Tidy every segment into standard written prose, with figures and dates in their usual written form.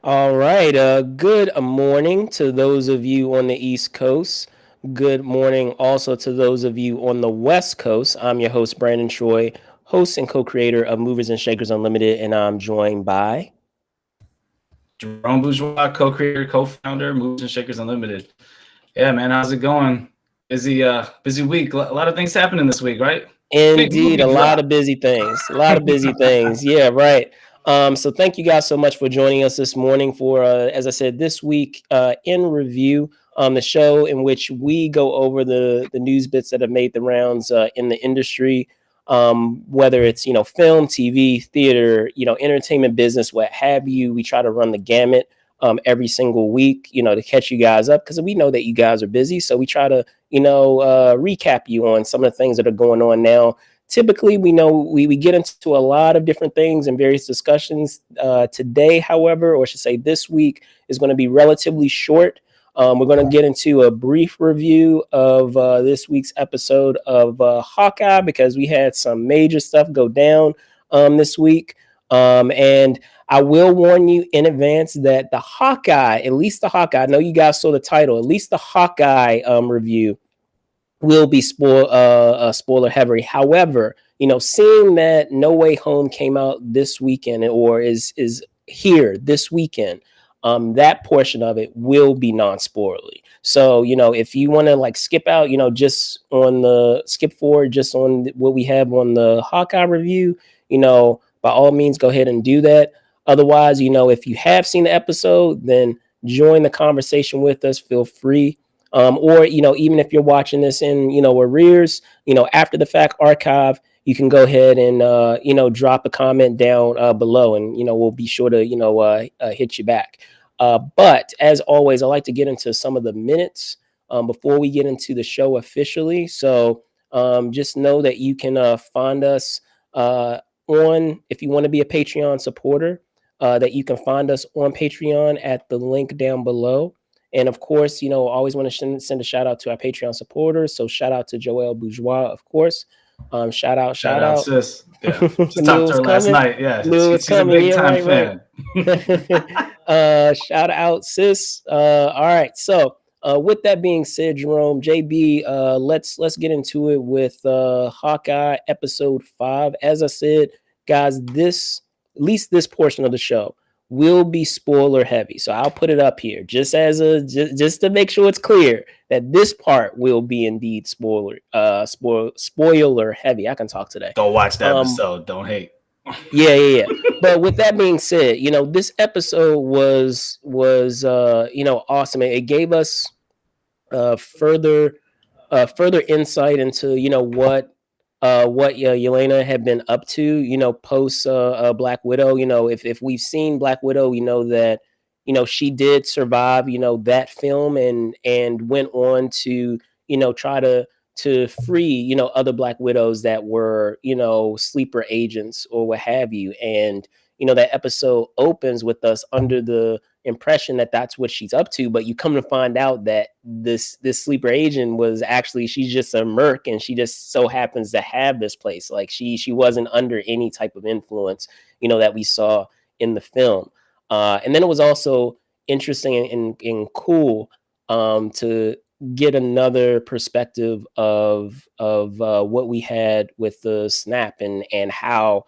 All right. Good morning to those of you on the East Coast. Good morning also to those of you on the West Coast. I'm your host, Brandon Troy, host and co creator of Movers and Shakers Unlimited, and I'm joined by. Jerome Bourgeois, co-creator, co-founder, Movers and Shakers Unlimited. Yeah, man, how's it going? Busy week. A lot of things happening this week, right? Big Indeed, movie a lot drop. of busy things. A lot of busy things. Yeah, right. So thank you guys so much for joining us this morning for, as I said, this week in review, the show in which we go over the news bits that have made the rounds in the industry, whether it's film, TV, theater, entertainment business, what have you. We try to run the gamut every single week, to catch you guys up because we know that you guys are busy. So we try to recap you on some of the things that are going on now. Typically, we know we get into a lot of different things and various discussions. Today, however, or I should say this week, is going to be relatively short. We're going to get into a brief review of this week's episode of Hawkeye because we had some major stuff go down this week. And I will warn you in advance that the Hawkeye, at least the Hawkeye, I know you guys saw the title, at least the Hawkeye review will be spoiler heavy. However, seeing that No Way Home came out this weekend or is here this weekend, that portion of it will be non-spoilerly. So, if you want to like skip out, just on the skip forward, just on what we have on the Hawkeye review, by all means, go ahead and do that. Otherwise, if you have seen the episode, then join the conversation with us. Feel free, or even if you're watching this in arrears, after the fact archive, you can go ahead and drop a comment down below, and we'll be sure to hit you back. But as always, I like to get into some of the minutes before we get into the show officially. So just know that you can find us on, if you want to be a Patreon supporter, that you can find us on Patreon at the link down below. And of course, always want to send a shout out to our Patreon supporters. So shout out to Joelle Bourgeois, of course. Shout out, Shout shout out, out. sis. Yeah, just Knew it talked to was her last coming. night. Yeah, Knew it was she's a coming. big Yeah, time right, right. fan. Shout out, sis. All right. So with that being said, Jerome, JB, let's get into it with Hawkeye episode 5. As I said, guys, this at least this portion of the show will be spoiler heavy. So I'll put it up here just as just to make sure it's clear that this part will be indeed spoiler heavy. I can talk today. Go watch the Um episode. Don't hate. yeah. But with that being said, this episode was awesome. It gave us uh further further insight into what Yelena had been up to, post Black Widow. If we've seen Black Widow, we know that she did survive, that film and went on to try to free other Black Widows that were sleeper agents or what have you. And that episode opens with us under the impression that that's what she's up to, but you come to find out that this sleeper agent was actually, she's just a merc, and she just so happens to have this place. Like she wasn't under any type of influence that we saw in the film. And then it was also interesting and cool to get another perspective of what we had with the snap and how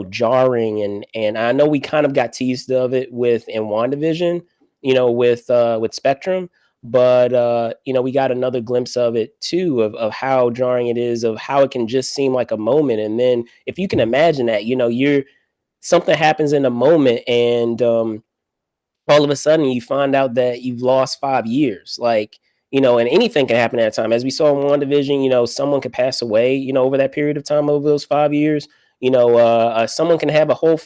jarring, and I know we kind of got teased of it with in WandaVision, with Spectrum, but we got another glimpse of it too, of how jarring it is, of how it can just seem like a moment, and then if you can imagine that, you're something happens in a moment, and all of a sudden you find out that you've lost 5 years, like, and anything can happen at a time. As we saw in WandaVision, someone could pass away, over that period of time, over those 5 years. Someone can have a whole,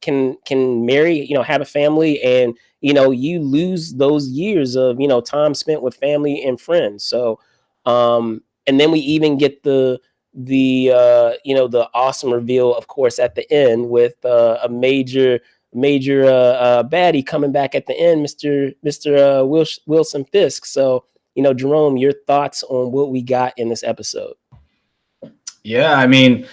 can marry, have a family, and you lose those years of time spent with family and friends. So, and then we even get the awesome reveal, of course, at the end with a major baddie coming back at the end, Mr. Wilson Fisk. So, Jerome, your thoughts on what we got in this episode? Yeah, I mean,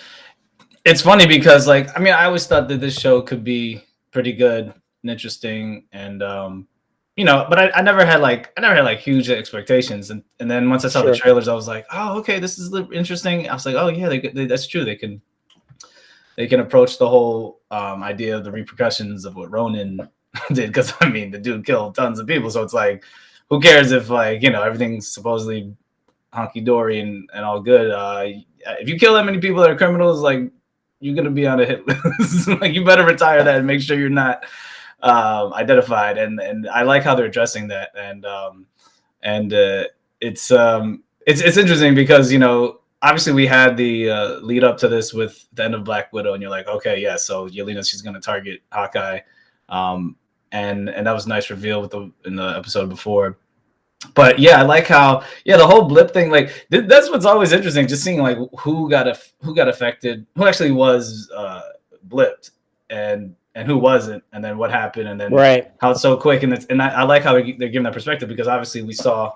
it's funny because I always thought that this show could be pretty good. and interesting, and but I never had like huge expectations, and then once I saw the Sure. trailers, I was like, oh, okay, this is interesting. I was like, oh yeah, that's true. They can approach the whole idea of the repercussions of what Ronan did, because I mean the dude killed tons of people, so it's like, who cares if everything's supposedly honky dory and all good. If you kill that many people that are criminals, like, you're gonna be on a hit list. Like, you better retire that and make sure you're not identified. And I like how they're addressing that. And it's interesting because obviously we had the lead up to this with the end of Black Widow, and you're like, okay, yeah, so Yelena, she's gonna target Hawkeye, and that was a nice reveal in the episode before. But yeah, I like how the whole blip thing, like that's what's always interesting, just seeing like who got affected, who actually was blipped, and who wasn't, and then what happened, and then Right. how it's so quick, and I like how they're giving that perspective, because obviously we saw,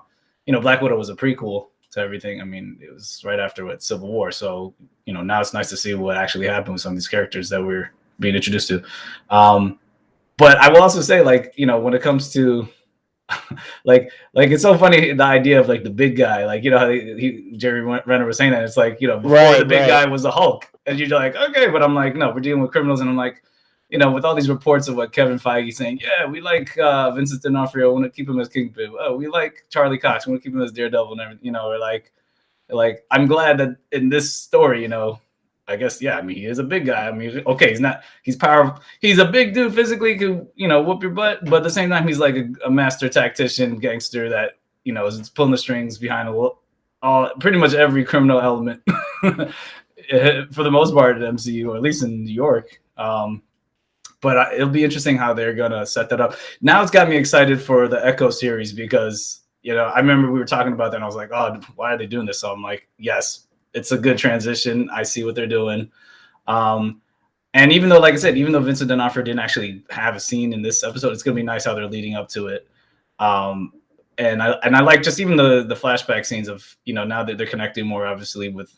Black Widow was a prequel to everything. I mean, it was right after Civil War, so now it's nice to see what actually happened with some of these characters that we're being introduced to. But I will also say, like, when it comes to like it's so funny, the idea of like the big guy, like how Jerry Renner was saying that, it's like before the big guy was the Hulk, and you're like, okay, but I'm like, no, we're dealing with criminals, and I'm like, with all these reports of what Kevin Feige saying, yeah, we like Vincent D'Onofrio, want to keep him as Kingpin, oh, we like Charlie Cox, want to keep him as Daredevil, and everything, or like I'm glad that in this story, I guess, yeah, I mean, he is a big guy. I mean, okay, he's powerful. He's a big dude physically, could, whoop your butt. But at the same time, he's like a master tactician, gangster that, is pulling the strings behind pretty much every criminal element for the most part at MCU, or at least in New York. But it'll be interesting how they're going to set that up. Now it's got me excited for the Echo series, because, I remember we were talking about that, and I was like, oh, why are they doing this? So I'm like, yes, it's a good transition. I see what they're doing. And even though, like I said, even though Vincent D'Onofrio didn't actually have a scene in this episode, it's going to be nice how they're leading up to it. And I like just even the flashback scenes of, now that they're connecting more, obviously, with,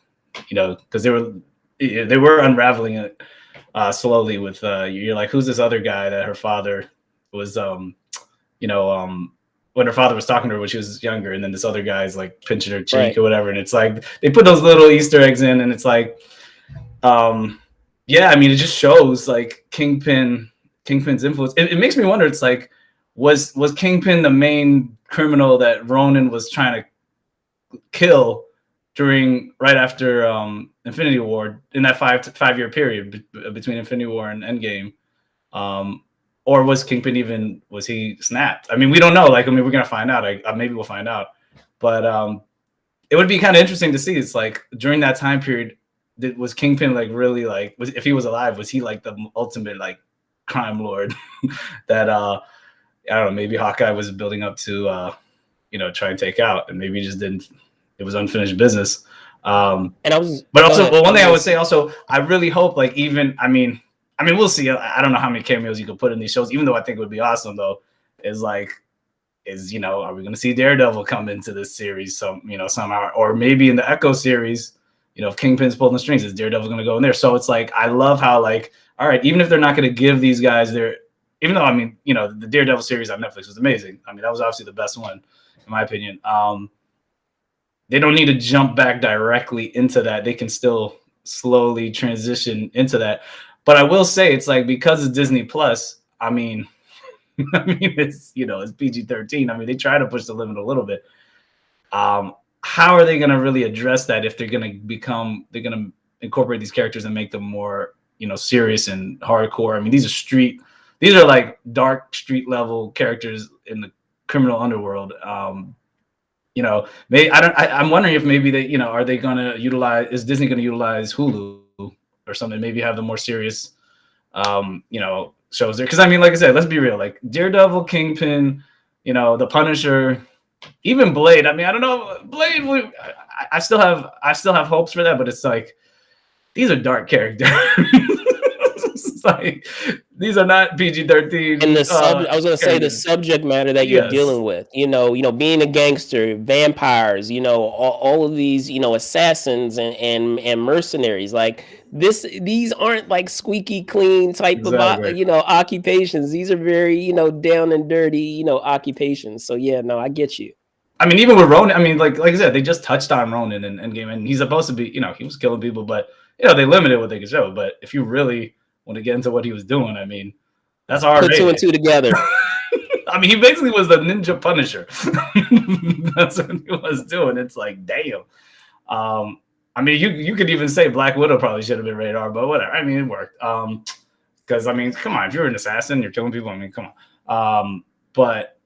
because they were unraveling it slowly with, you're like, who's this other guy that her father was, when her father was talking to her when she was younger, and then this other guy's like pinching her cheek or whatever. And it's like, they put those little Easter eggs in, and it's like, yeah, I mean, it just shows like Kingpin's influence. It makes me wonder, it's like, was Kingpin the main criminal that Ronan was trying to kill right after Infinity War, in that 5-year period between Infinity War and Endgame? Or was Kingpin was he snapped? I mean, we don't know. Like, I mean, we're going to find out. Maybe we'll find out. But it would be kind of interesting to see. It's like, during that time period, was Kingpin like really like, if he was alive, was he like the ultimate like crime lord that I don't know, maybe Hawkeye was building up to try and take out, and maybe he just didn't. It was unfinished business. But also, one thing I would say also, I really hope, like, I mean, we'll see. I don't know how many cameos you could put in these shows, even though I think it would be awesome, though, is are we going to see Daredevil come into this series somehow? Or maybe in the Echo series, if Kingpin's pulling the strings, is Daredevil going to go in there? So it's like, I love how, like, all right, even if they're not going to give these guys even though, I mean, the Daredevil series on Netflix was amazing. I mean, that was obviously the best one, in my opinion. They don't need to jump back directly into that. They can still slowly transition into that. But I will say, it's like, because it's Disney Plus, I mean, it's, it's PG-13. I mean, they try to push the limit a little bit. How are they going to really address that if they're going to incorporate these characters and make them more, serious and hardcore? I mean, these are like dark street level characters in the criminal underworld. I'm wondering if maybe they, are they going to is Disney going to utilize Hulu or something? Maybe have the more serious, shows there. Because I mean, like I said, let's be real. Like Daredevil, Kingpin, the Punisher, even Blade. I mean, I don't know, Blade. I still have hopes for that, but it's like, these are dark characters. It's like, these are not PG-13. And I was going to say, the subject matter that you're dealing with, being a gangster, vampires, all of these, assassins and mercenaries, like, these aren't like squeaky clean type of Exactly. occupations. These are very down and dirty occupations. So yeah, no, I get you. I mean, even with Ronan, I mean, like I said, they just touched on Ronan in Endgame, and he's supposed to be, he was killing people, but they limited what they could show. But if you really want to get into what he was doing, I mean, that's R Put two and rated. two together. I mean, he basically was the Ninja Punisher. That's what he was doing. It's like, damn. I mean, you could even say Black Widow probably should have been rated R, but whatever. I mean, it worked. Because I mean, come on, if you're an assassin, you're killing people. I mean, come on. But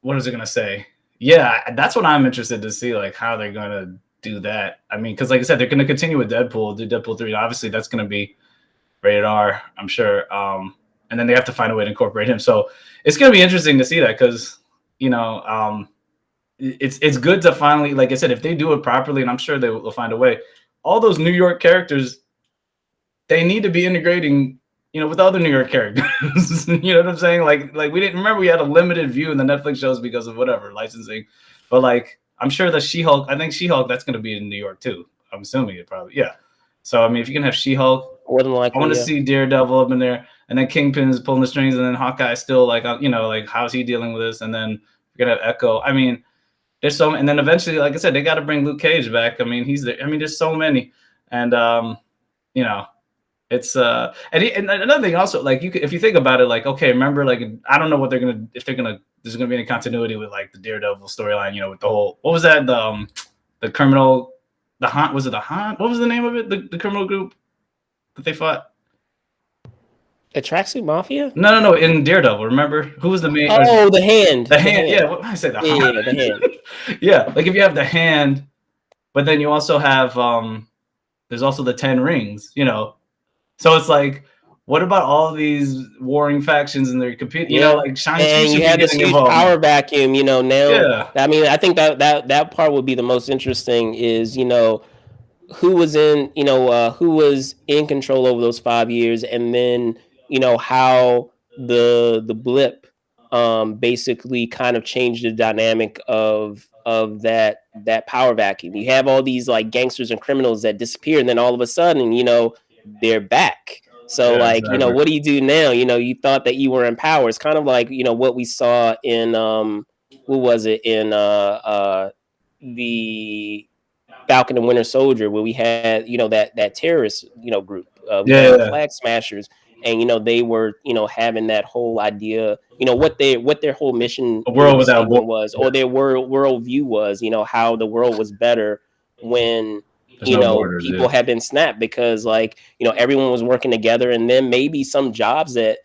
what was I gonna say? Yeah, that's what I'm interested to see, like how they're gonna do that. I mean, because like I said, they're gonna continue with Deadpool, do Deadpool 3. Obviously, that's gonna be rated R, I'm sure. And then they have to find a way to incorporate him. So it's gonna be interesting to see that because it's good to finally, like I said, if they do it properly, and I'm sure they will find a way. All those New York characters, they need to be integrating, with other New York characters. You know what I'm saying? Like we didn't remember we had a limited view in the Netflix shows because of whatever licensing, but like I'm sure the She-Hulk, I think She-Hulk, that's going to be in New York too. I'm assuming it probably, yeah. So I mean, if you can have She-Hulk, More than likely, I want to see Daredevil up in there, and then Kingpin's pulling the strings, and then Hawkeye still like like how's he dealing with this, and then you're gonna have Echo. I mean, there's so, and then eventually, like I said, they got to bring Luke Cage back. I mean, he's there. I mean, there's so many, and it's and another thing also, like if you think about it, like okay, remember, like I don't know what if there's gonna be any continuity with like the Daredevil storyline, with the whole, what was that, the criminal, the Haunt, was it the Haunt? What was the name of it? The criminal group that they fought? the Tracksuit Mafia. No, in Daredevil, remember who was the main? Oh, the Hand. The Hand. Yeah, what did I say? The Haunt. Yeah, the Hand. Yeah, like if you have the Hand, but then you also have there's also the 10 Rings, So it's like, what about all these warring factions and they're competing? Like Shang-Chi and should you be have this getting huge involved. power vacuum. Now, Yeah. I mean, I think that part would be the most interesting. Is who was in control over those 5 years, and then how the blip basically kind of changed the dynamic of that power vacuum. You have all these like gangsters and criminals that disappear, and then all of a sudden they're back. So Yeah, like exactly. what do you do now? You thought that you were in power. It's kind of like what we saw in what was it in the Falcon and Winter Soldier, where we had that terrorist group. We had the Flag Smashers, and they were having that whole idea, what their whole mission A world without war. was, or their world view was, how the world was better when There's no borders, people yeah. had been snapped, because like everyone was working together, and then maybe some jobs that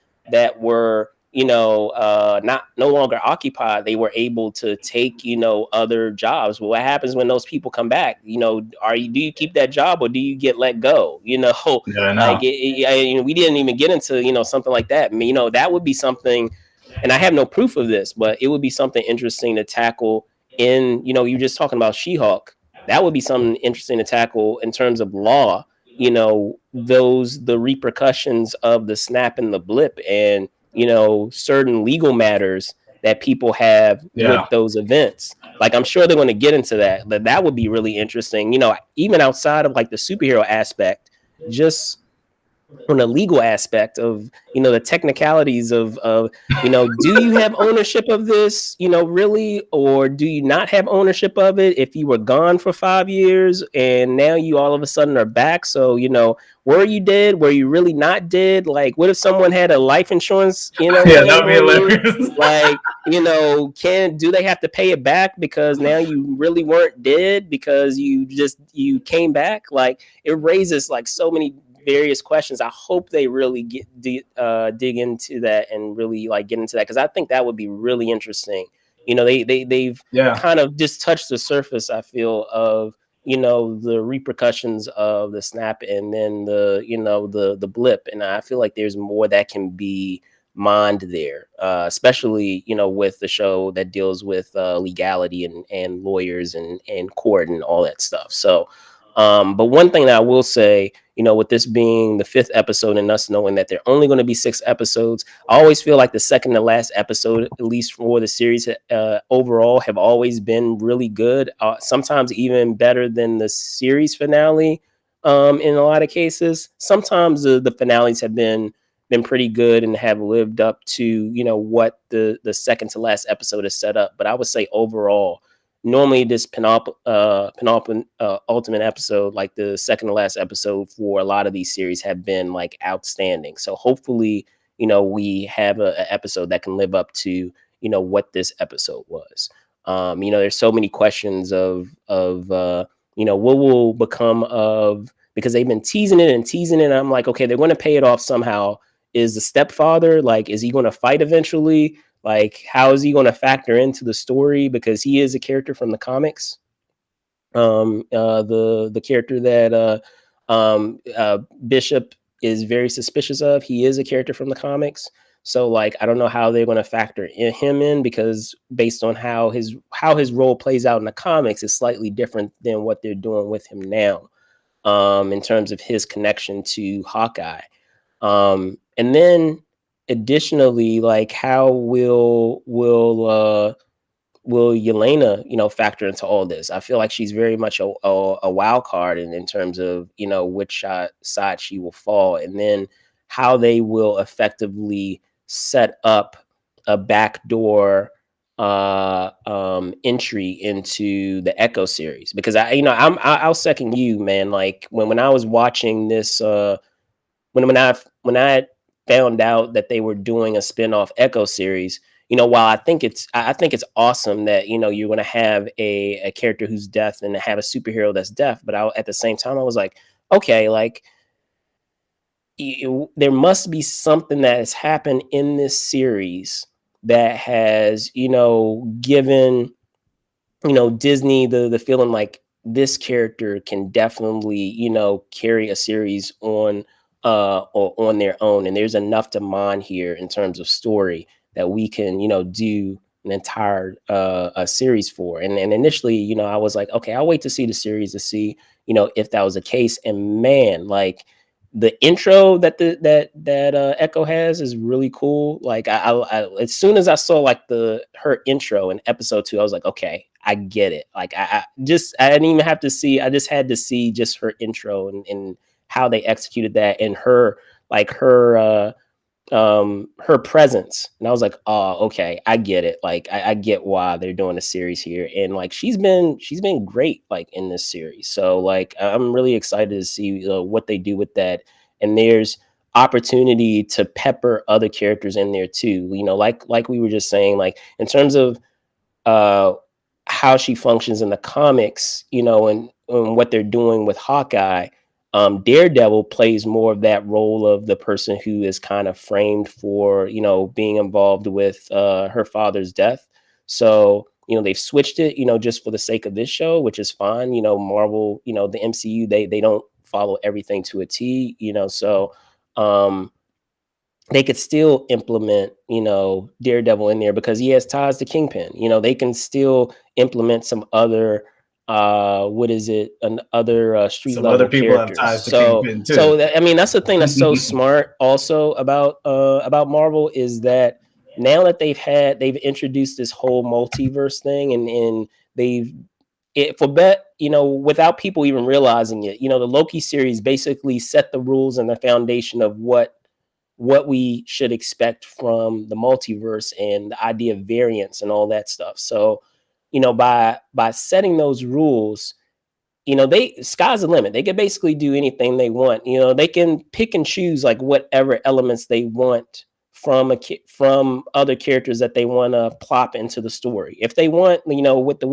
were not no longer occupied, they were able to take other jobs. Well, what happens when those people come back? Do you keep that job, or do you get let go? Yeah, I know. Like we didn't even get into something like that. I mean, that would be something, and I have no proof of this, but it would be something interesting to tackle in you're just talking about She-Hulk. That would be something interesting to tackle in terms of law, the repercussions of the snap and the blip, and certain legal matters that people have with those events. Like I'm sure they're going to get into that, but that would be really interesting, even outside of like the superhero aspect, just on the legal aspect of the technicalities of do you have ownership of this, really, or do you not have ownership of it? If you were gone for 5 years and now you all of a sudden are back, so were you dead, were you really not dead? Like what if someone had a life insurance Yeah, that would be hilarious. Like do they have to pay it back because now you really weren't dead, because you came back? Like it raises like so many various questions. I hope they really dig into that and really like get into that, because I think that would be really interesting. They've kind of just touched the surface, I feel, of the repercussions of the snap and then the blip, and I feel like there's more that can be mined there, especially with the show that deals with legality and lawyers and court and all that stuff. So but one thing that I will say, with this being the 5th episode and us knowing that they're only going to be 6 episodes, I always feel like the second to last episode, at least for the series overall, have always been really good. Sometimes even better than the series finale. in a lot of cases. Sometimes the finales have been pretty good and have lived up to, you know, what the second to last episode is set up. But I would say overall, normally this penultimate ultimate episode, like the second to last episode for a lot of these series, have been like outstanding. So hopefully, you know, we have a episode that can live up to, you know, what this episode was. You know, there's so many questions of you know, what will become of, because they've been teasing it and teasing it. And I'm like, okay, they're going to pay it off somehow. Is the stepfather, like, is he going to fight eventually? Like, how is he going to factor into the story? Because he is a character from the comics. The character that Bishop is very suspicious of, he is a character from the comics. So like, I don't know how they're going to factor him in, because based on how his role plays out in the comics is slightly different than what they're doing with him now, in terms of his connection to Hawkeye. And then additionally, like, how will Yelena, you know, factor into all this? I feel like she's very much a wild card in terms of, you know, which side she will fall, and then how they will effectively set up a backdoor entry into the Echo series. Because I'll second you, man. Like when I was watching this, when I found out that they were doing a spin-off Echo series, you know, while I think it's awesome that, you know, you're going to have a character who's deaf and have a superhero that's deaf, but at the same time I was like, okay, like there must be something that has happened in this series that has, you know, given, you know, Disney the feeling like this character can definitely, you know, carry a series or on their own, and there's enough to mine here in terms of story that we can, you know, do an entire a series for. And initially, you know, I was like, okay, I'll wait to see the series to see, you know, if that was the case. And man, like the intro that Echo has is really cool. Like I as soon as I saw like her intro in episode 2, I was like, okay, I get it. Like I didn't even have to see. I just had to see just her intro and how they executed that, and her, like her presence. And I was like, oh, okay, I get it. Like I get why they're doing a series here. And like she's been great like in this series. So like I'm really excited to see what they do with that. And there's opportunity to pepper other characters in there too. You know, like we were just saying, like in terms of uh how she functions in the comics, you know, and what they're doing with Hawkeye. Daredevil plays more of that role of the person who is kind of framed for, you know, being involved with her father's death. So, you know, they've switched it, you know, just for the sake of this show, which is fine. You know, Marvel, you know, the MCU, they don't follow everything to a T, you know, so they could still implement, you know, Daredevil in there because he has ties to Kingpin. You know, they can still implement some other what is it? Other street Some other level people have characters. ties to Kingpin too. So that, I mean, that's the thing that's so smart also about Marvel, is that now that they've introduced this whole multiverse thing, and they've for bet, you know, without people even realizing it, you know, the Loki series basically set the rules and the foundation of what we should expect from the multiverse and the idea of variance and all that stuff. So, you know, by setting those rules, you know, sky's the limit. They can basically do anything they want. You know, they can pick and choose like whatever elements they want from other characters that they want to plop into the story. If they want, you know, with the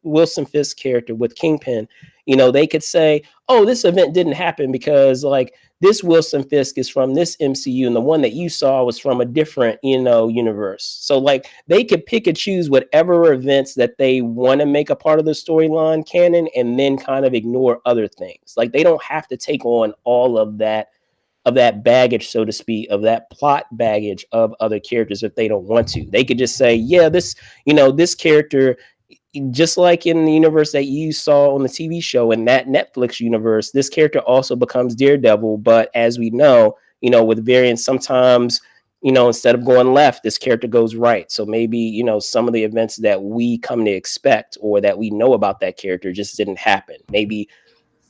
Wilson Fisk character with Kingpin, you know, they could say, "Oh, this event didn't happen because like this Wilson Fisk is from this MCU, and the one that you saw was from a different, you know, universe." So like they could pick and choose whatever events that they want to make a part of the storyline canon, and then kind of ignore other things. Like they don't have to take on all of that baggage, so to speak, of that plot baggage of other characters if they don't want to. They could just say, yeah, this, you know, this character, just like in the universe that you saw on the TV show, in that Netflix universe, this character also becomes Daredevil. But as we know, you know, with variants, sometimes, you know, instead of going left, this character goes right. So maybe, you know, some of the events that we come to expect or that we know about that character just didn't happen. Maybe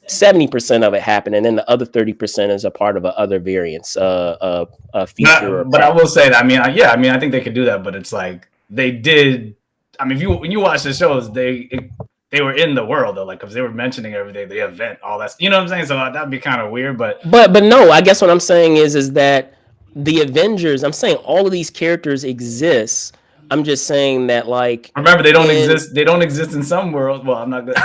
70% of it happened, and then the other 30% is a part of a other variance, feature or But I patch. will say that I mean I think they could do that, but it's like they did. I mean, if you when you watch the shows, they were in the world though, like because they were mentioning everything, the event, all that. You know what I'm saying? So that'd be kind of weird, but But no, I guess what I'm saying is that the Avengers. I'm saying all of these characters exist. I'm just saying that like remember they don't in exist. They don't exist in some worlds. Well, I'm not good.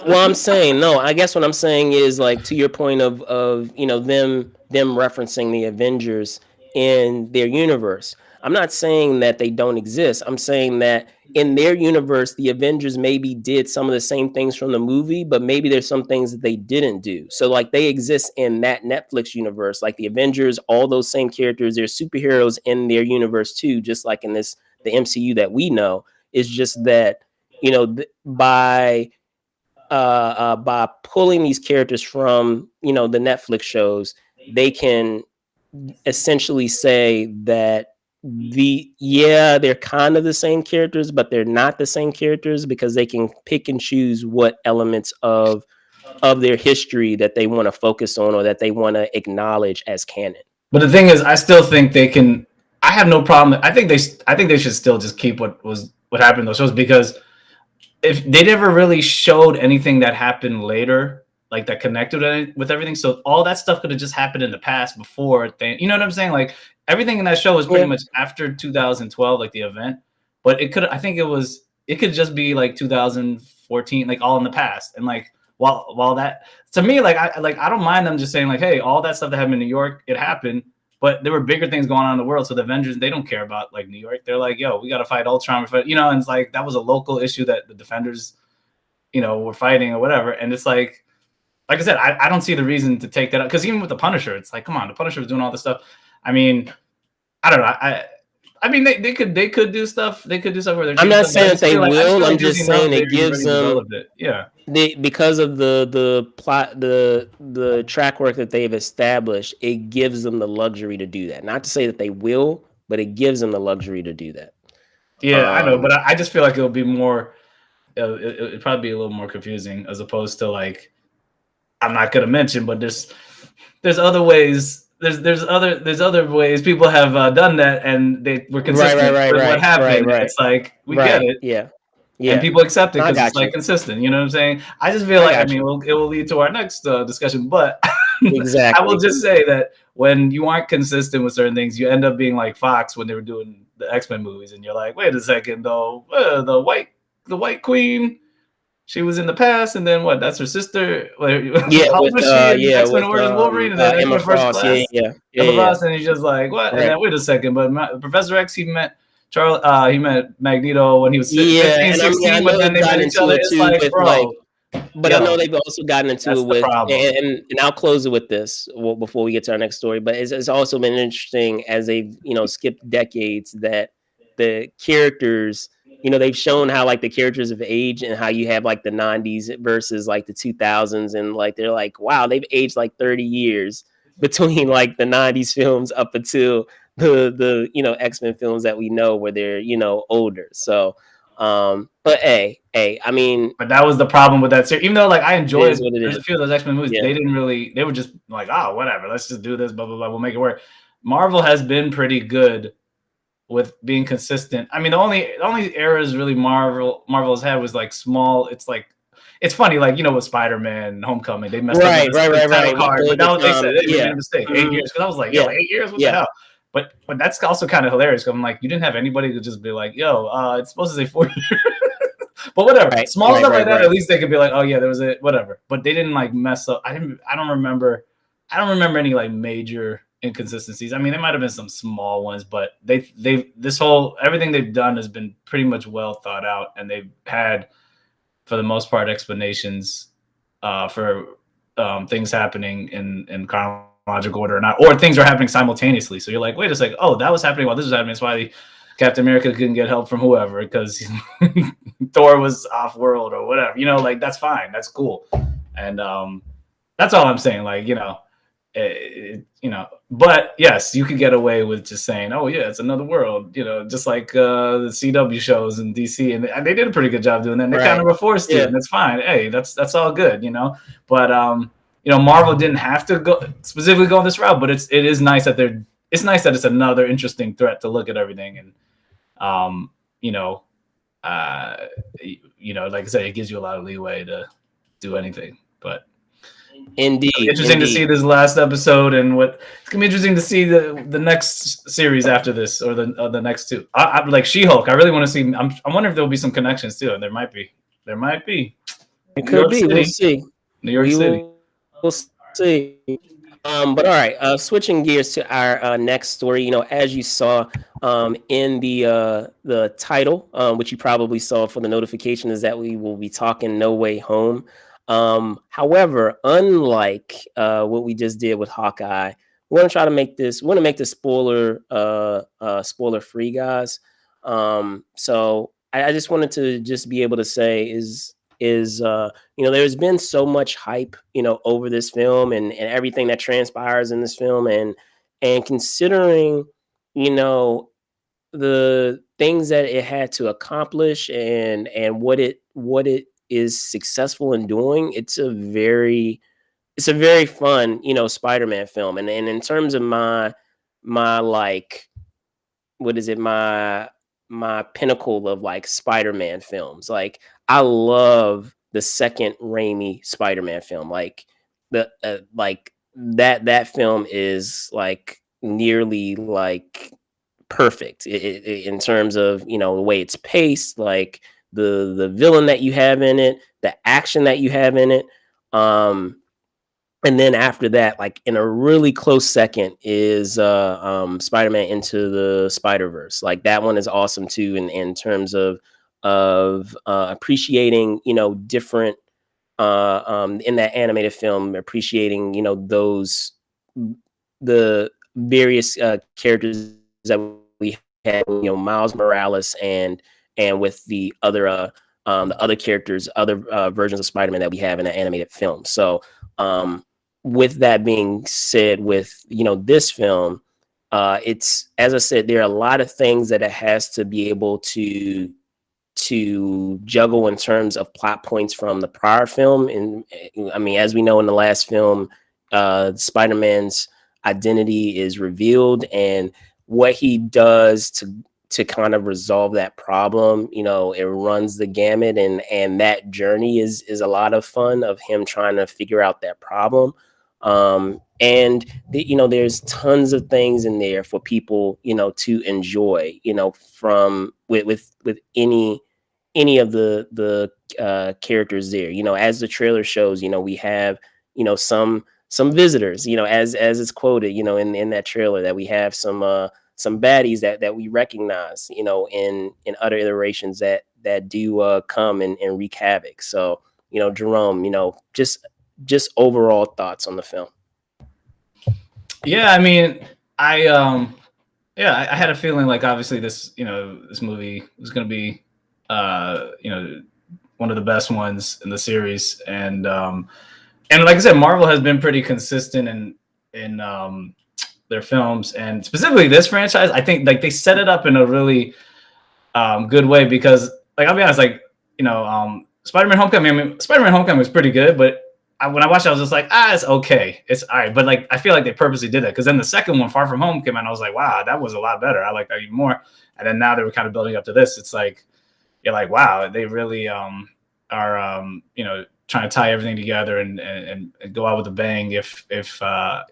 well, I'm saying no. I guess what I'm saying is like to your point of them referencing the Avengers in their universe. I'm not saying that they don't exist. I'm saying that in their universe, the Avengers maybe did some of the same things from the movie, but maybe there's some things that they didn't do. So like they exist in that Netflix universe, like the Avengers, all those same characters. They're superheroes in their universe too, just like in the MCU that we know. It's just that by pulling these characters from the Netflix shows, they can essentially say that they're kind of the same characters, but they're not the same characters because they can pick and choose what elements of their history that they want to focus on or that they want to acknowledge as canon. But the thing is, I still think they can. I have no problem. I think they should still just keep what happened in those shows because if they never really showed anything that happened later, like that connected with everything, so all that stuff could have just happened in the past before they, you know what I'm saying? Like everything in that show was pretty Yeah. much after 2012, like the event. But I think it could just be like 2014, like all in the past, and like while that to me, I don't mind them just saying like, hey, all that stuff that happened in New York, it happened. But there were bigger things going on in the world. So the Avengers, they don't care about like New York. They're like, yo, we got to fight Ultron. And it's like, that was a local issue that the Defenders, were fighting or whatever. And it's like I said, I don't see the reason to take that out. Because even with the Punisher, it's like, come on, the Punisher was doing all this stuff. I mean, I don't know. I mean, they could do stuff. They could do stuff where they're. I'm not saying that they I just will. feel I'm like just Disney knows saying it they've gives already them developed it. Yeah. because of the plot, the track work that they've established. It gives them the luxury to do that. Not to say that they will, but it gives them the luxury to do that. Yeah, I know, but I just feel like it'll be more. It'd probably be a little more confusing as opposed to like. I'm not gonna mention, but there's other ways. There's other ways people have done that, and they were consistent with what happened. Right. It's like we get it, Yeah. and people accept it I because it's got like you. consistent. You know what I'm saying? I just feel I like got you. it will lead to our next discussion, but I will Exactly. just say that when you aren't consistent with certain things, you end up being like Fox when they were doing the X-Men movies, and you're like, wait a second, though, the White Queen. She was in the past, and then what? That's her sister. Yeah, How old with was she in X-Men with Origins Wolverine, and then Emma X-Men First Frost. Class? Emma Yeah. Frost, and he's just like, what? And Right. then wait a second, but Professor X, he met he met Magneto when he was 15, And 16, I but know then they've they met gotten each into other. it It's too like, with like, bro, but I know they've also gotten into that's it the with, problem. and I'll close it with this before we get to our next story. But it's also been interesting as they've skipped decades that the characters, they've shown how like the characters have aged and how you have like the 90s versus like the 2000s, and like they're like, wow, they've aged like 30 years between like the 90s films up until the X-Men films that we know where they're older. So but I mean, But that was the problem with that series. Even though like I it enjoyed, is what it there's is. a few of those X-Men movies. Yeah. They didn't really. They were just like, oh, whatever. Let's just do this. Blah blah blah. We'll make it work. Marvel has been pretty good with being consistent. I mean, the only errors really Marvel's had was like small. It's funny, like with Spider-Man Homecoming, they messed up with the title card, but that was, they said, hey, we made a mistake. 8 years, because I was like, yo, 8 years, what the hell? But that's also kind of hilarious. I'm like, you didn't have anybody to just be like, yo, it's supposed to say 4 years. But whatever, small stuff like that. At least they could be like, oh yeah, there was a whatever. But they didn't like mess up. I don't remember any like major inconsistencies. I mean, there might have been some small ones, but everything they've done has been pretty much well thought out, and they've had, for the most part, explanations for things happening in chronological order or not, or things are happening simultaneously. So you're like, wait a second, oh, that was happening while this was happening. That's why Captain America couldn't get help from whoever because Thor was off world or whatever. Like that's fine, that's cool, and that's all I'm saying. Like you know, but yes, you could get away with just saying, "Oh yeah, it's another world," you know, just like the CW shows in DC, and they did a pretty good job doing that. And they kind Right. of were forced to, Yeah. and it's fine. Hey, that's all good, you know. But you know, Marvel didn't have to go specifically go this route, but it is nice that it's nice that it's another interesting threat to look at everything, and you know, uh, you know, like I said, it gives you a lot of leeway to do anything, but. Indeed. Interesting to see Indeed. this last episode, and what it's gonna be interesting to see the next series after this, or the next two. I like She-Hulk. I really want to see. I wonder if there'll be some connections too, and there might be. There might be. It New could York be. We'll City. see. New York We City. will see. But all right, switching gears to our next story. You know, as you saw in the title, which you probably saw for the notification, is that we will be talking No Way Home. However, unlike what we just did with Hawkeye, we're gonna try to make this. We're gonna make this spoiler free, guys. So I just wanted to just be able to say is you know, there's been so much hype, you know, over this film and everything that transpires in this film, and considering, you know, the things that it had to accomplish and what it is successful in doing, it's a very fun, you know, Spider-Man film. And in terms of my like, what is it, my pinnacle of like Spider-Man films. Like, I love the second Raimi Spider-Man film. Like the like that film is like nearly like perfect in terms of, you know, the way it's paced, like the villain that you have in it, the action that you have in it. And then after that, like in a really close second, is Spider-Man Into the Spider-Verse. Like that one is awesome too, in terms of appreciating, you know, different in that animated film, appreciating, you know, those the various characters that we had, you know, Miles Morales and with the other characters, other versions of Spider-Man that we have in the animated film. So um, with that being said, with, you know, this film, it's, as I said, there are a lot of things that it has to be able to juggle in terms of plot points from the prior film. And I mean, as we know, in the last film, Spider-Man's identity is revealed, and what he does to kind of resolve that problem, you know, it runs the gamut, and that journey is a lot of fun, of him trying to figure out that problem. And you know, there's tons of things in there for people, you know, to enjoy, you know, from with any of the characters there. You know, as the trailer shows, you know, we have, you know, some visitors, you know, as it's quoted, you know, in that trailer, that we have some baddies that we recognize, you know, in other iterations that do come and wreak havoc. So, you know, Jerome, you know, just overall thoughts on the film. Yeah, I mean, yeah, I had a feeling like obviously this, you know, this movie was going to be, you know, one of the best ones in the series, and like I said, Marvel has been pretty consistent in their films, and specifically this franchise. I think like they set it up in a really good way, because like I'll be honest, like, you know, Spider-Man Homecoming. I mean, Spider-Man Homecoming was pretty good, but when I watched it, I was just like, it's okay, it's all right. But like, I feel like they purposely did that, because then the second one, Far From Home, came out, and I was like, wow, that was a lot better. I like that even more. And then now they were kind of building up to this. It's like, you're like, wow, they really are you know, trying to tie everything together and go out with a bang if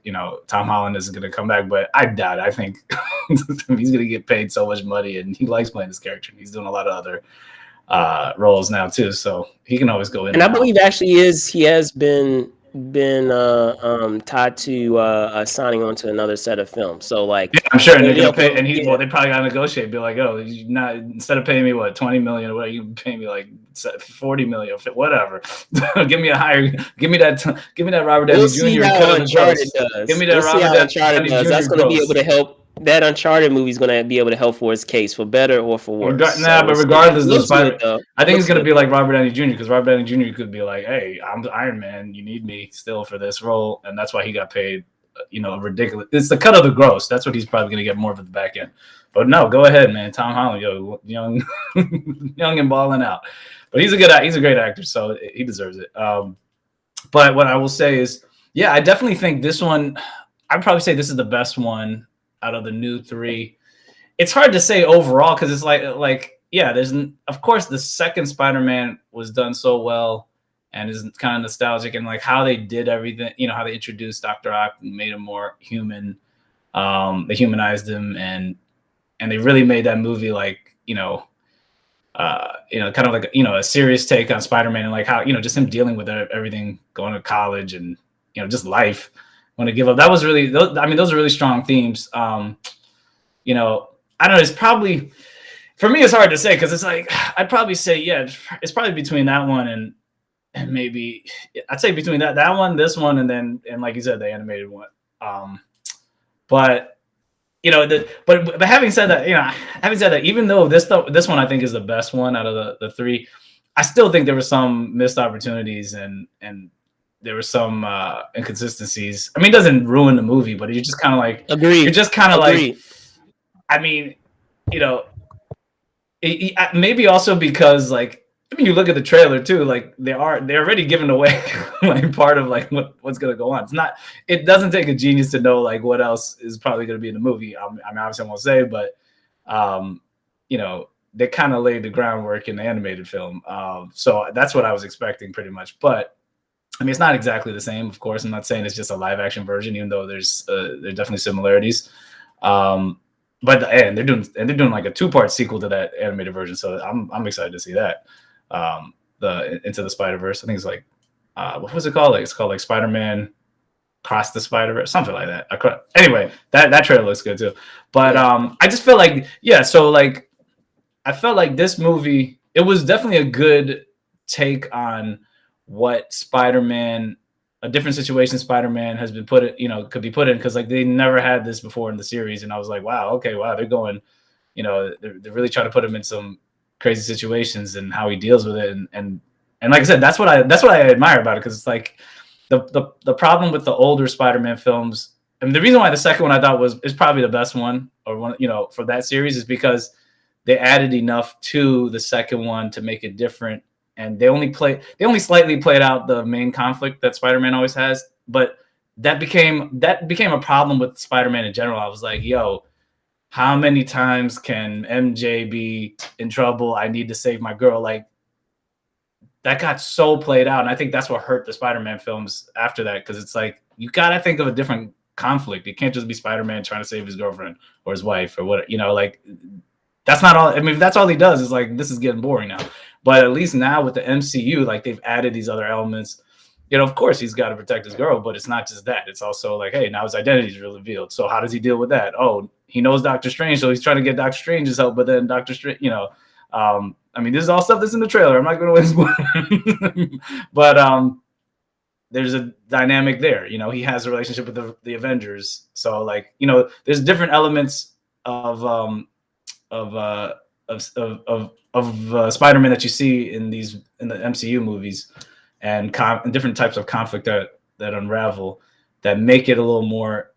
you know, Tom Holland isn't going to come back. But I doubt it. I think he's going to get paid so much money, and he likes playing this character. He's doing a lot of other roles now too, so he can always go in. And I believe actually he has been tied to signing on to another set of films. So like, yeah, I'm sure, and they're you know, gonna pay, and well, they probably gotta negotiate, be like, oh, you not, instead of paying me what, 20 million or whatever, you can pay me like 40 million, whatever. give me that Robert Downey we'll Jr. see how Uncharted does. Give me that We'll see how Uncharted does. That's going to be able to help. That Uncharted movie is going to be able to help for his case, for better or for worse. But regardless, though, I think he's going to be like Robert Downey Jr., because Robert Downey Jr. could be like, hey, I'm Iron Man, you need me still for this role, and that's why he got paid a ridiculous. It's the cut of the gross. That's what he's probably gonna get more of at the back end. But no, go ahead, man. Tom Holland, young, young and balling out. But he's a great actor, so he deserves it. But what I will say is, yeah, I definitely think this one. I'd probably say this is the best one out of the new three. It's hard to say overall because it's like yeah, there's of course the second Spider-Man was done so well and is kind of nostalgic, and like how they did everything, how they introduced Dr. Ock and made him more human. They humanized him and they really made that movie like kind of like a serious take on Spider-Man and like how just him dealing with everything, going to college and just life. Want to give up. That was really, those are really strong themes. I don't know. It's probably, for me, it's hard to say because it's like I'd probably say it's probably between that one and maybe I'd say between that one, this one, and like you said, the animated one. But but having said that, even though this one I think is the best one out of the three, I still think there were some missed opportunities and there were some inconsistencies. I mean, it doesn't ruin the movie, but you're just kind of like, agreed. You're just kind of like, I mean, maybe also because like, you look at the trailer too, like they're already giving away like part of like what's gonna go on. It doesn't take a genius to know like what else is probably gonna be in the movie. I mean, obviously I won't say, but they kind of laid the groundwork in the animated film. So that's what I was expecting pretty much. But I mean, it's not exactly the same, of course. I'm not saying it's just a live action version, even though there's definitely similarities. But they're doing like a 2-part sequel to that animated version, so I'm excited to see that. The Into the Spider-Verse. I think it's like what was it called? Like, it's called like Spider-Man Cross the Spider-Verse, something like that. Anyway, that trailer looks good too. But I just feel like so like I felt like this movie, it was definitely a good take on what Spider-Man, a different situation Spider-Man has been could be put in, because like they never had this before in the series, and I was like, wow, they're going, they're really trying to put him in some crazy situations and how he deals with it, and like I said, that's what I admire about it, because it's like the problem with the older Spider-Man films, and the reason why the second one I thought is probably the best one, or one for that series, is because they added enough to the second one to make it different, and they only slightly played out the main conflict that Spider-Man always has, but that became a problem with Spider-Man in general. I was like, yo, how many times can MJ be in trouble? I need to save my girl. Like, that got so played out. And I think that's what hurt the Spider-Man films after that. Cause it's like, you got to think of a different conflict. It can't just be Spider-Man trying to save his girlfriend or his wife or what, like that's not all. I mean, if that's all he does, is like, this is getting boring now. But at least now with the MCU, like they've added these other elements. Of course he's got to protect his girl, but it's not just that. It's also like, hey, now his identity is revealed. So how does he deal with that? Oh, he knows Doctor Strange, so he's trying to get Doctor Strange's help, but then Doctor Strange, I mean, this is all stuff that's in the trailer. I'm not going to win, but there's a dynamic there. He has a relationship with the Avengers, so like, there's different elements of Spider-Man that you see in the MCU movies, and different types of conflict that unravel, that make it a little more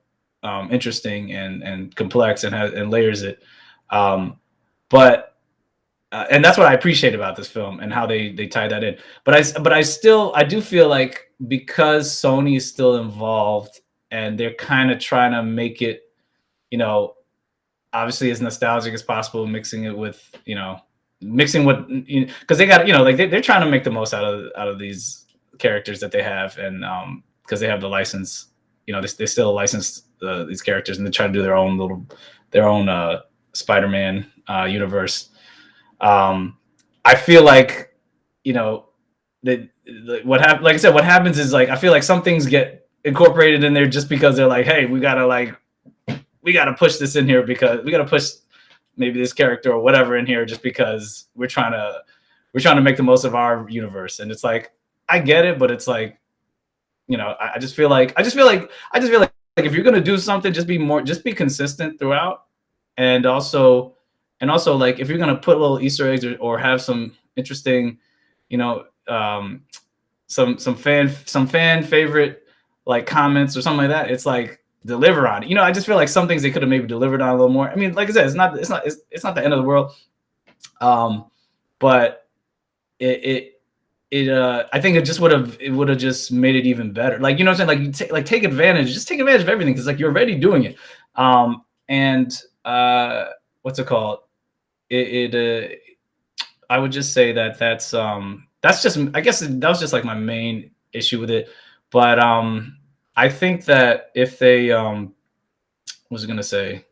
interesting and complex, and layers it. But and that's what I appreciate about this film and how they tie that in. But I do feel like, because Sony is still involved and they're kind of trying to make it, obviously as nostalgic as possible, mixing it with, mixing what, because they got, like they're trying to make the most out of these characters that they have, and because they have the license, they still licensed these characters, and they try to do their own Spider-Man universe. I feel like, what happened, like I said, what happens is, like, I feel like some things get incorporated in there just because they're like, hey, we gotta push this in here, because we gotta push maybe this character or whatever in here, just because we're trying to make the most of our universe. And it's like, I get it, but it's like, I just feel like if you're gonna do something, just be consistent throughout, and also like, if you're gonna put little Easter eggs or have some interesting, some fan favorite like comments or something like that, it's like, deliver on. I just feel like some things they could have maybe delivered on a little more. I mean, like I said, it's not the end of the world. But I think it would have just made it even better. Like, you know what I'm saying? Like, take advantage of everything, because like you're already doing it. And what's it called? I would just say that's just, I guess that was just like my main issue with it. But I think that if they what was I gonna say?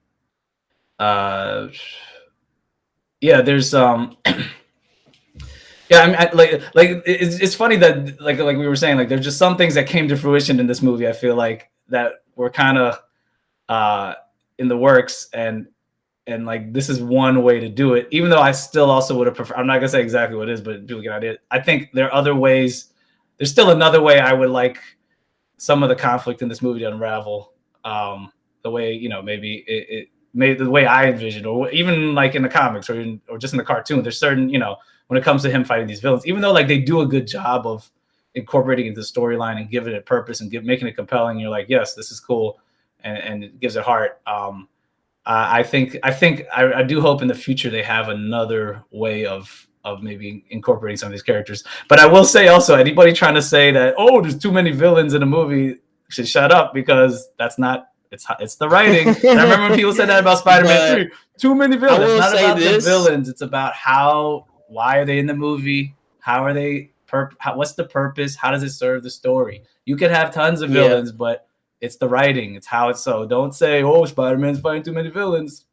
Yeah, there's yeah, I mean, it's funny that like we were saying, like there's just some things that came to fruition in this movie. I feel like that were kind of in the works, and like this is one way to do it. Even though I still also would have preferred. I'm not gonna say exactly what it is, but people get an idea. I think there are other ways. There's still another way I would like some of the conflict in this movie to unravel. The way, maybe it made the way I envisioned, or even like in the comics, or just in the cartoon. There's certain, when it comes to him fighting these villains, even though like they do a good job of incorporating into the storyline and giving it purpose and making it compelling, you're like, yes, this is cool, and it gives it heart. I do hope in the future they have another way of maybe incorporating some of these characters. But I will say also, anybody trying to say that, oh, there's too many villains in a movie, should shut up, because that's not. It's the writing. And I remember when people said that about Spider-Man 3. Too many villains. It's not about the villains. It's about why are they in the movie? How are they? What's the purpose? How does it serve the story? You could have tons of villains, but it's the writing. It's how it's so. Don't say, oh, Spider-Man's fighting too many villains.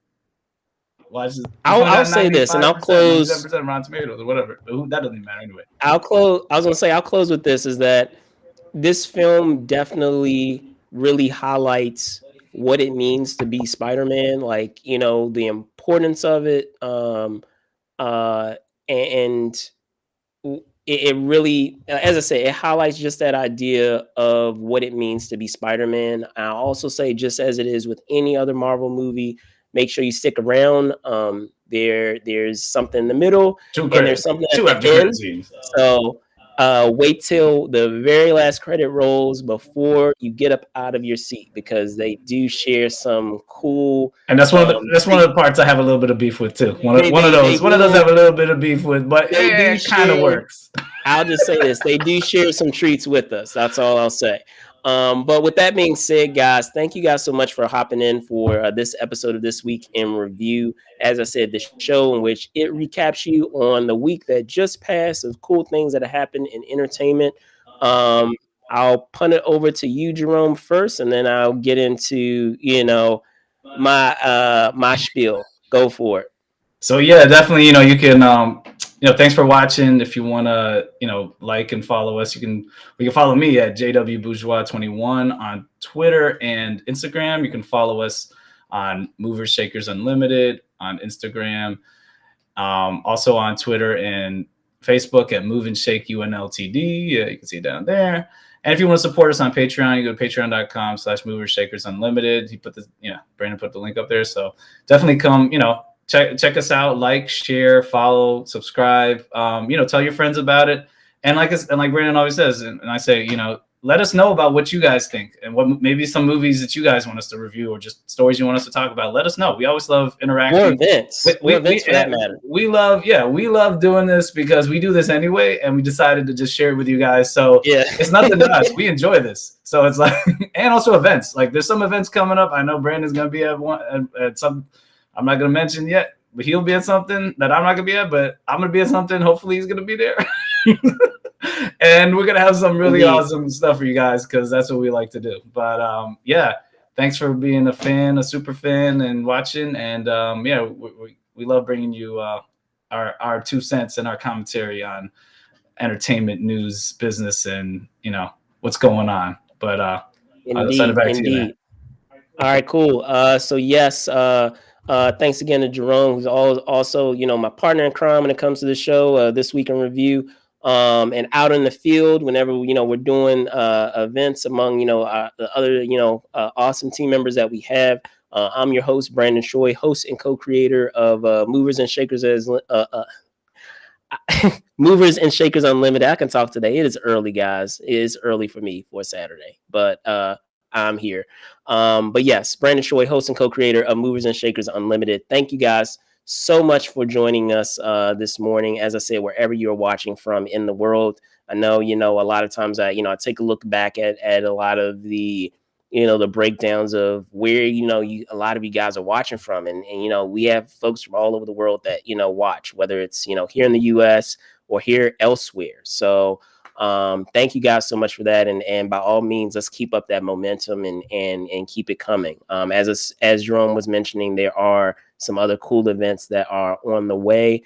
I'll say this, and I'll close. 97% Rotten Tomatoes or whatever. That doesn't matter anyway. I'll close with this, is that this film definitely really highlights what it means to be Spider-Man, like, the importance of it, and it really, as I say, it highlights just that idea of what it means to be Spider-Man. I'll also say, just as it is with any other Marvel movie, make sure you stick around. There's something in the middle, and there's something at the end. So wait till the very last credit rolls before you get up out of your seat, because they do share some cool. And that's one of the parts I have a little bit of beef with too. One of those I have a little bit of beef with, but it kind of works. I'll just say this: they do share some treats with us. That's all I'll say. But with that being said, guys, thank you guys so much for hopping in for this episode of This Week in Review. As I said, the show in which it recaps you on the week that just passed of cool things that have happened in entertainment. I'll punt it over to you, Jerome, first, and then I'll get into, my spiel. Go for it. So yeah, definitely, you can thanks for watching. If you want to, like and follow us, we can follow me at JW Bourgeois 21 on Twitter and Instagram. You can follow us on Movers Shakers Unlimited on Instagram. Also on Twitter and Facebook at Move and Shake UNLTD. Yeah, you can see it down there. And if you want to support us on Patreon, you go to patreon.com/Movers Shakers Unlimited. Brandon put the link up there. So definitely come, check us out, like, share, follow, subscribe, tell your friends about it. And like Brandon always says, and I say, let us know about what you guys think, and what maybe some movies that you guys want us to review, or just stories you want us to talk about. Let us know. We always love interacting. More events for that matter. We love doing this, because we do this anyway, and we decided to just share it with you guys. So it's nothing to us. We enjoy this. So it's like, and also events. Like there's some events coming up. I know Brandon's gonna be at some. I'm not going to mention yet, but he'll be at something that I'm not going to be at, but I'm going to be at something. Hopefully he's going to be there. And we're going to have some really awesome stuff for you guys, because that's what we like to do. But thanks for being a super fan and watching. And we love bringing you our 2 cents and our commentary on entertainment, news, business, and, what's going on. But I'll send it back to you, man. All right, cool. So yes, thanks again to Jerome, who's also, my partner in crime when it comes to the show, This Week in Review, and out in the field whenever, we're doing events among, the other, awesome team members that we have. I'm your host, Brandon Choi, host and co-creator of Movers and Shakers Movers and Shakers Unlimited. I can talk today. It is early, guys. It is early for me for Saturday, but I'm here. But yes, Brandon Choi, host and co-creator of Movers and Shakers Unlimited. Thank you guys so much for joining us this morning. As I said, wherever you're watching from in the world, I know, a lot of times I take a look back at a lot of the, the breakdowns of where, a lot of you guys are watching from. And, we have folks from all over the world that, watch, whether it's, here in the US or here elsewhere. So, thank you guys so much for that, and by all means, let's keep up that momentum and keep it coming. As Jerome was mentioning, there are some other cool events that are on the way.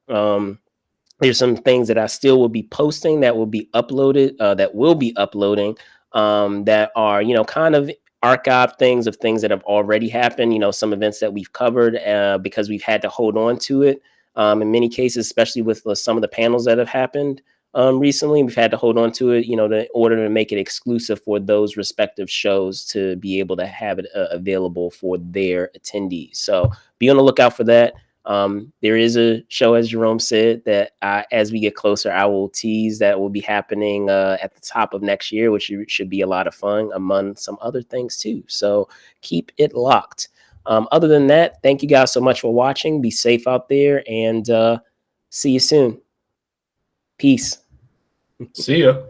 There's some things that I still will be posting that will be uploaded, that will be uploading, that are, kind of archive things of things that have already happened, some events that we've covered because we've had to hold on to it. In many cases, especially with some of the panels that have happened recently, we've had to hold on to it, in order to make it exclusive for those respective shows to be able to have it available for their attendees. So be on the lookout for that. There is a show, as Jerome said, that as we get closer, I will tease that will be happening at the top of next year, which should be a lot of fun, among some other things too. So keep it locked. Other than that, thank you guys so much for watching. Be safe out there, and see you soon. Peace. See ya.